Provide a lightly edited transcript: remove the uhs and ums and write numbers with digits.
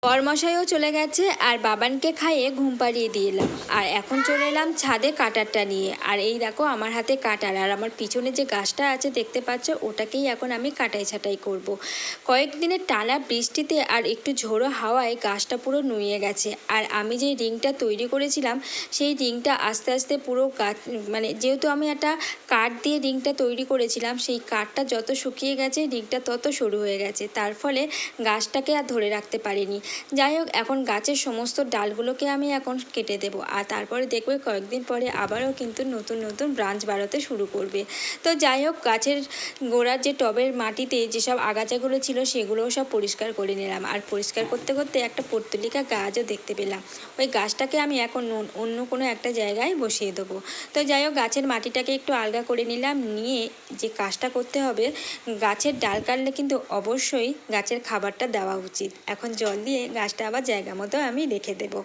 বরমশাইও চলে গেছে আর বাবানকে খাইয়ে ঘুম পাড়িয়ে দিয়ে এলাম। আর এখন চলে এলাম ছাদে কাটারটা নিয়ে। আর এই দেখো আমার হাতে কাটার, আর আমার পিছনে যে গাছটা আছে দেখতে পাচ্ছ, ওটাকেই এখন আমি কাটাই ছাটাই করব। কয়েকদিনের টানা বৃষ্টিতে আর একটু ঝোড়ো হাওয়ায় গাছটা পুরো নুয়ে গেছে। আর আমি যে রিংটা তৈরি করেছিলাম সেই রিংটা আস্তে আস্তে পুরো গাছ, মানে যেহেতু আমি একটা কাঠ দিয়ে রিংটা তৈরি করেছিলাম, সেই কাঠটা যত শুকিয়ে গেছে রিংটা তত সরু হয়ে গেছে, তার ফলে গাছটাকে আর ধরে রাখতে পারিনি। যাই হোক, এখন গাছের সমস্ত ডালগুলোকে আমি এখন কেটে দেবো। আর তারপরে দেখবে কয়েকদিন পরে আবারও কিন্তু নতুন নতুন ব্রাঞ্চ বাড়াতে শুরু করবে। তো যাই হোক, গাছের গোড়ার যে টবের মাটিতে যেসব আগাছাগুলো ছিল সেগুলোও সব পরিষ্কার করে নিলাম। আর পরিষ্কার করতে করতে একটা পর্তুলিকা গাছও দেখতে পেলাম। ওই গাছটাকে আমি এখন অন্য কোনো একটা জায়গায় বসিয়ে দেবো। তো যাই হোক, গাছের মাটিটাকে একটু আলগা করে নিলাম, নিয়ে যে কাজটা করতে হবে, গাছের ডাল কাটলে কিন্তু অবশ্যই গাছের খাবারটা দেওয়া উচিত। এখন জল দিয়ে গাছটা আবার জায়গা মতো আমি রেখে দেবো।